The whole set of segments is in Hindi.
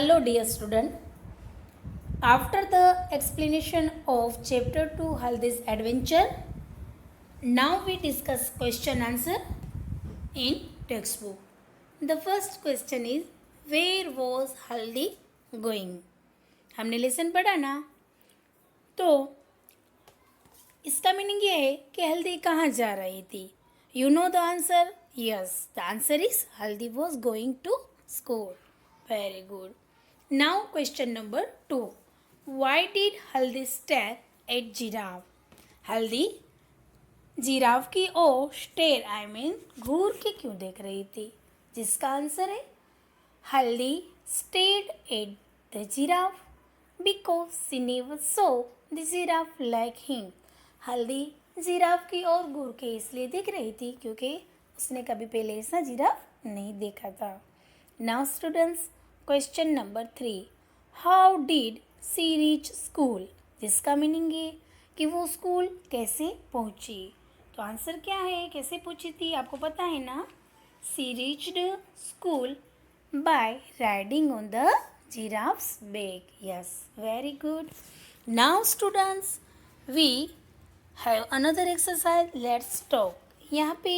Hello dear student. After the explanation of chapter 2 Haldi's adventure, now we discuss question answer in textbook. The first question is where was Haldi going? हमने लेसन पढ़ा ना, तो इसका मीनिंग ये है कि हल्दी कहाँ जा रही थी. You know the answer? Yes, the answer is Haldi was going to school. Very good. Now question number 2. Why did Haldi stare at giraffe? हल्दी जिराफ की ओर स्टेर घूर के क्यों देख रही थी? जिसका आंसर है हल्दी stayed at the giraffe because she never so the giraffe like him. हल्दी जिराफ की ओर घूर के इसलिए देख रही थी क्योंकि उसने कभी पहले ऐसा जिराफ नहीं देखा था. Now students, question number 3. How did she reach school? जिसका मीनिंग है कि वो स्कूल कैसे पहुंची. तो आंसर क्या है, कैसे पहुंची थी, आपको पता है ना. She reached school by riding on the giraffe's back. Yes, very good. Now students, we have another exercise. Let's talk. यहाँ पे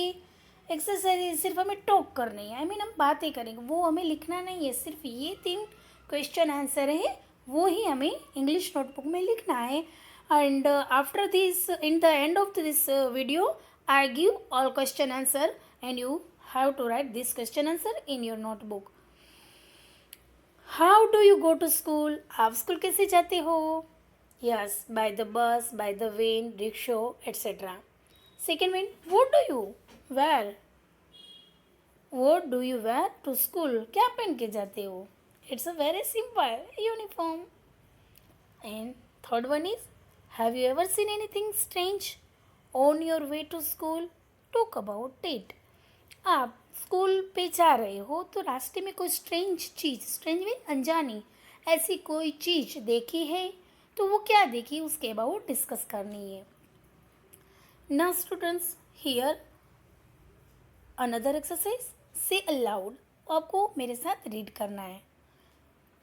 एक्सरसाइज सिर्फ हमें टॉक करनी है, हम बातें करेंगे, वो हमें लिखना नहीं है. सिर्फ ये 3 क्वेश्चन आंसर है, वो ही हमें इंग्लिश नोटबुक में लिखना है. And after this, in the end of this video, I give all question answer and you have to write this question answer in your notebook. How do you go to school? आप स्कूल कैसे जाते हो? Yes, by the bus, by the van, rickshaw etcetera. Second one, what do you wear? What do you wear to school? क्या पहन के जाते हो? It's a very simple uniform. And third one is, have you ever seen anything strange on your way to school? Talk about it. आप स्कूल पे जा रहे हो तो रास्ते में कोई स्ट्रेंज चीज़, स्ट्रेंज मीन अनजानी, ऐसी कोई चीज़ देखी है तो वो क्या देखी, उसके अबाउट डिस्कस करनी है. ना students, here another exercise. Say aloud, आपको मेरे साथ रीड करना है.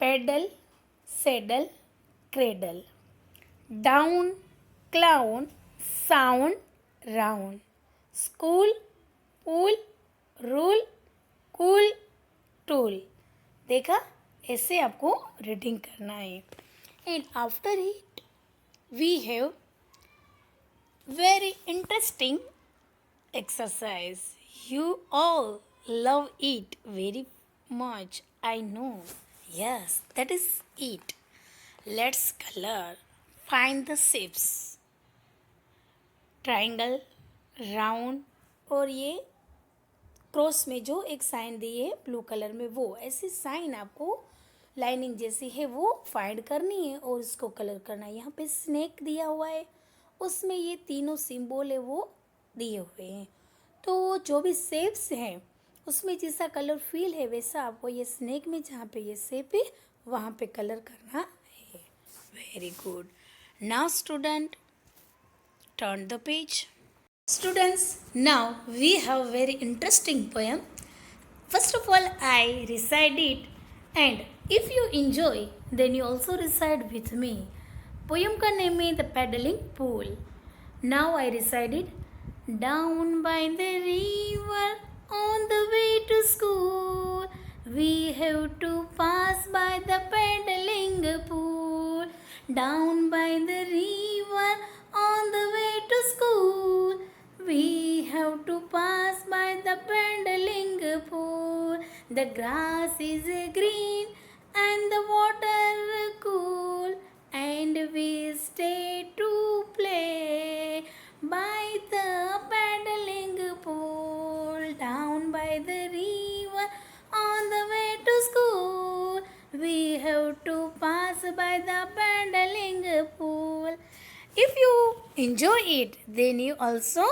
Paddle, saddle, cradle, down, clown, sound, round, school, pool, rule, cool, tool. देखा, ऐसे आपको रीडिंग करना है. And after it we have very interesting exercise. You all love it very much, I know. Yes, that is it. Let's color. Find the shapes. Triangle, round, और ये क्रॉस में जो एक साइन दी है ब्लू कलर में, वो ऐसी साइन आपको लाइनिंग जैसी है वो फाइंड करनी है और इसको कलर करना है. यहाँ पे स्नेक दिया हुआ है, उसमें ये तीनों सिंबल है वो दिए हुए हैं. तो जो भी शेप्स हैं उसमें जैसा कलर फील है वैसा आपको ये स्नेक में जहाँ पे ये शेप है वहाँ पे कलर करना है. Very good. Now student, turn the page. Students, now we have very interesting poem. First of all I recite it and if you enjoy then you also recite with me. Poem का नेम है the paddling pool. Now I recited. Down by the river on the way to school we have to pass by the paddling pool. Down by the river on the way to school we have to pass by the paddling pool. The grass is green and the water cool and we stay to play by the paddling pool. Down by the river on the way to school we have to pass by the paddling pool. If you enjoy it then you also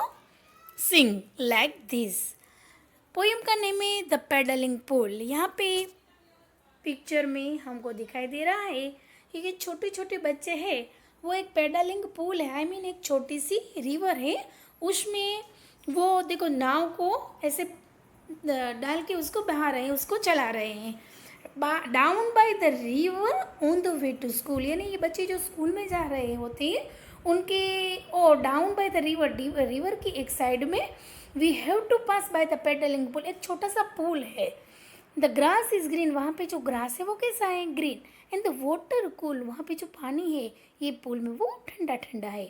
sing like this. Poem का नेम है द पेडलिंग पूल. यहाँ पे पिक्चर में हमको दिखाई दे रहा है कि छोटे छोटे बच्चे हैं, वो एक पेडलिंग पूल है, एक छोटी सी रिवर है, उसमें वो देखो नाव को ऐसे डाल के उसको बहा रहे हैं, उसको चला रहे हैं. Down by the river on the way to school, यानी ये बच्चे जो स्कूल में जा रहे होते हैं उनके down by the river, river की एक साइड में we have to pass by the pedalling पुल, एक छोटा सा पुल है। द ग्रास इज ग्रीन, वहाँ पे जो ग्रास है वो कैसा है, green. And the water cool, वहाँ पे जो पानी है ये पुल में वो ठंडा ठंडा है।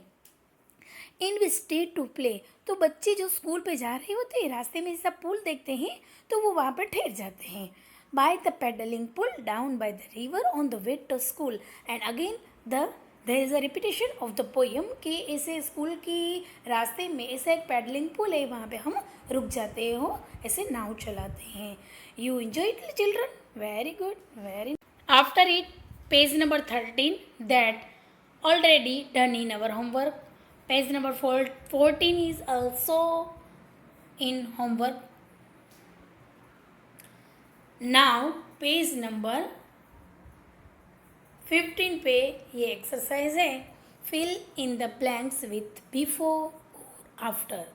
And we stay to play, तो बच्चे जो स्कूल पे जा रहे होते हैं रास्ते में ऐसा पुल देखते हैं तो वो वहाँ पर ठहर जाते हैं। By the pedalling pool down by the river on the way to school, and again there is a repetition of the poem कि ऐसे स्कूल की रास्ते में ऐसा एक पेडलिंग पुल है, वहाँ पे हम रुक जाते हो, ऐसे नाव चलाते हैं। You enjoy it children, very good, very. After it pays number 13 that already done in our homework. Page number 14 is also in homework. Now page number 15 पे ये एक्सरसाइज है, fill in the blanks with before और आफ्टर।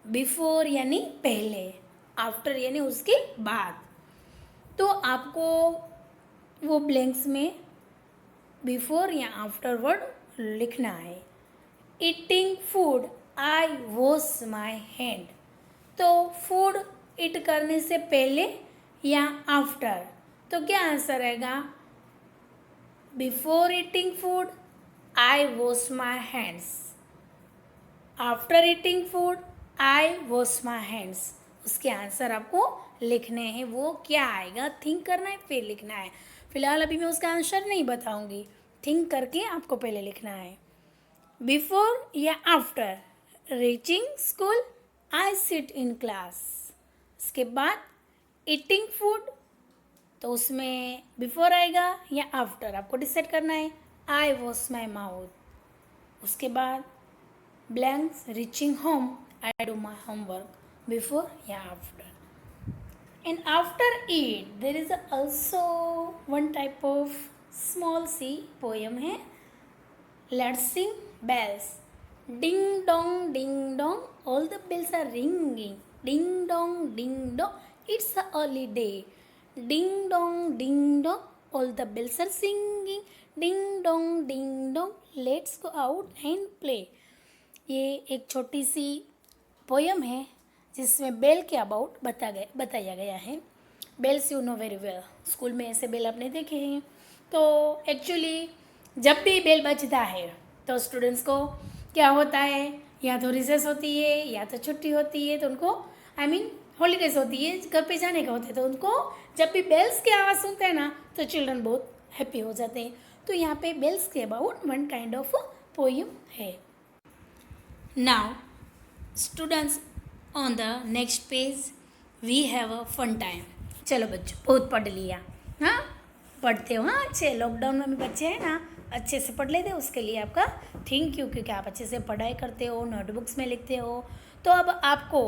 बिफोर यानी पहले, आफ्टर यानी उसके बाद। तो आपको वो ब्लैंक्स में बिफोर या आफ्टर वर्ड लिखना है। Eating food, I wash my hand, तो फूड ईट करने से पहले या आफ्टर, तो क्या आंसर रहेगा, before eating food I wash my hands, after eating food I wash my hands. उसके आंसर आपको लिखने हैं, वो क्या आएगा थिंक करना है फिर लिखना है। फिलहाल अभी मैं उसका आंसर नहीं बताऊंगी, थिंक करके आपको पहले लिखना है। बिफोर या after reaching school I sit in class. इसके बाद ईटिंग फूड, तो उसमें बिफोर आएगा या आफ्टर आपको डिसाइड करना है। आई वॉश माई माउथ, उसके बाद blanks reaching home I do my homework, before या after. And after it there is also one type of small see poem है। Let's sing bells. Ding dong, all the bells are ringing. Ding dong, it's a early day. Ding dong, all the bells are singing. Ding dong, let's go out and play. ये एक छोटी सी पोयम है जिसमें बेल के अबाउट बताया गया है। Bells you know very well, school में ऐसे बेल आपने देखे हैं। तो एक्चुअली जब भी बेल बजता है तो स्टूडेंट्स को क्या होता है, या तो रिसेस होती है या तो छुट्टी होती है, तो उनको हॉलीडेज होती है, घर पे जाने का होता है, तो उनको जब भी बेल्स की आवाज़ सुनते हैं ना तो चिल्ड्रन बहुत हैप्पी हो जाते हैं। तो यहाँ पे बेल्स के about one kind of poem है। Now students on the next page we have a fun time. चलो बच्चों बहुत पढ़ लिया, हाँ पढ़ते हो, हाँ अच्छे, लॉकडाउन में भी बच्चे हैं ना अच्छे से पढ़ लेते, उसके लिए आपका थैंक यू, क्योंकि आप अच्छे से पढ़ाई करते हो, नोटबुक्स में लिखते हो। तो अब आपको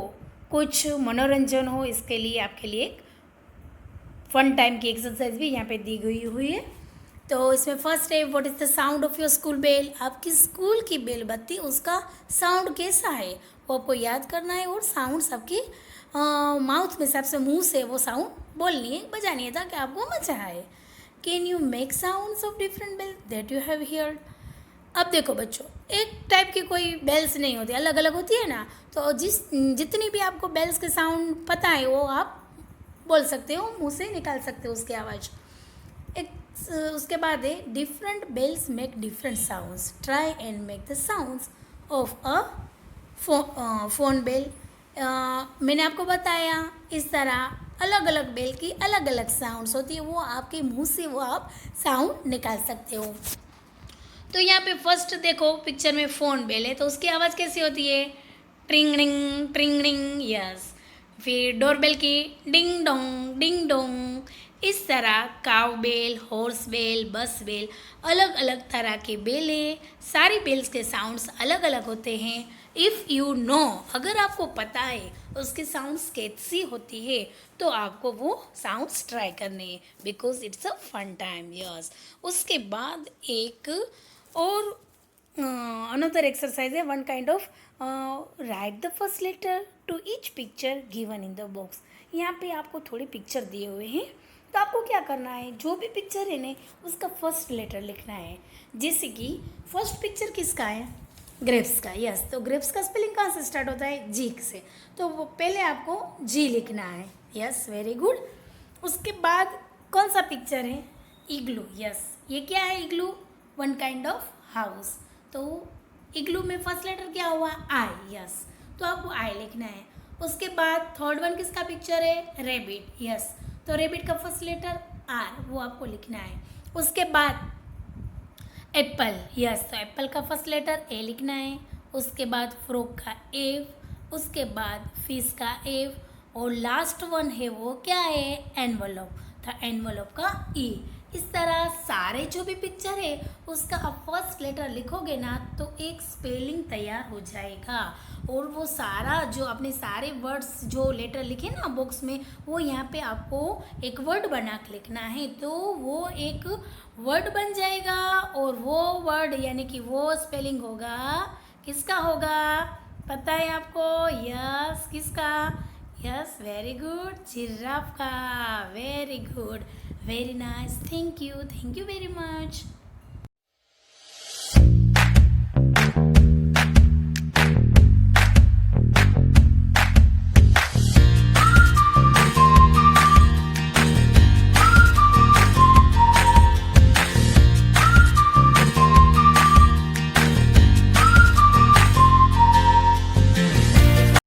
कुछ मनोरंजन हो, इसके लिए आपके लिए एक फन टाइम की एक्सरसाइज भी यहाँ पे दी गई हुई है। तो इसमें फर्स्ट है what is the sound of your school bell, आपकी स्कूल की बेल बत्ती उसका साउंड कैसा है वो आपको याद करना है, और साउंड सबकी माउथ में सबसे मुंह से वो साउंड बोलनी है, बजानी है, ताकि आपको मजा आए। Can you make sounds of different bell that you have heard. अब देखो बच्चों, एक टाइप की कोई बेल्स नहीं होती, अलग अलग होती है ना, तो जितनी भी आपको बेल्स के साउंड पता है वो आप बोल सकते हो, मुंह से निकाल सकते हो उसकी आवाज़। एक उसके बाद है different bells make different sounds, try and make the sounds of a phone bell. मैंने आपको बताया इस तरह अलग अलग बेल की अलग अलग साउंड्स होती है, वो आपके मुंह से वो आप साउंड निकाल सकते हो। तो यहाँ पे फर्स्ट देखो पिक्चर में फ़ोन बेल है, तो उसकी आवाज़ कैसी होती है, ट्रिंग रिंग, यस। फिर डोरबेल की डिंग डोंग। इस तरह काव बेल, हॉर्स बेल, बस बेल, अलग अलग तरह के बेल है, सारी बेल्स के साउंड्स अलग अलग होते हैं। इफ़ यू नो, अगर आपको पता है उसके साउंड्स कैसी होती है तो आपको वो साउंड्स ट्राई करने हैं, because it's a fun time, yes. उसके बाद एक और अनदर एक्सरसाइज है, one kind of write the first letter to each picture given in the box. यहाँ पे आपको थोड़ी पिक्चर दिए हुए हैं, तो आपको क्या करना है, जो भी पिक्चर है ना उसका फर्स्ट लेटर लिखना है। जैसे कि फर्स्ट पिक्चर किसका है, ग्रेप्स का। यस, तो ग्रेप्स का स्पेलिंग कहाँ से स्टार्ट होता है, जी से। तो वो पहले आपको जी लिखना है। Yes, very good. उसके बाद कौन सा पिक्चर है, इग्लू। यस, ये क्या है, इग्लू, वन काइंड ऑफ हाउस। तो इग्लू में फर्स्ट लेटर क्या हुआ, आई। यस, तो आपको आई लिखना है। उसके बाद थर्ड वन किसका पिक्चर है, रेबिट। यस, तो रेबिट का फर्स्ट लेटर आर, वो आपको लिखना है। उसके बाद एप्पल। यस, तो एप्पल का फर्स्ट लेटर ए लिखना है। उसके बाद फ्रॉक का एफ, उसके बाद फिश का एफ, और लास्ट वन है वो क्या है, एनवलप, था एनवलप का ई। इस तरह सारे जो भी पिक्चर है उसका आप फर्स्ट लेटर लिखोगे ना तो एक स्पेलिंग तैयार हो जाएगा। और वो सारा जो अपने सारे वर्ड्स जो लेटर लिखे ना बॉक्स में, वो यहाँ पे आपको एक वर्ड बना के लिखना है, तो वो एक वर्ड बन जाएगा। और वो वर्ड यानी कि वो स्पेलिंग होगा, किसका होगा, पता है आपको, यस, किसका, यस, वेरी गुड, जिराफ का। Very good, very nice, thank you very much.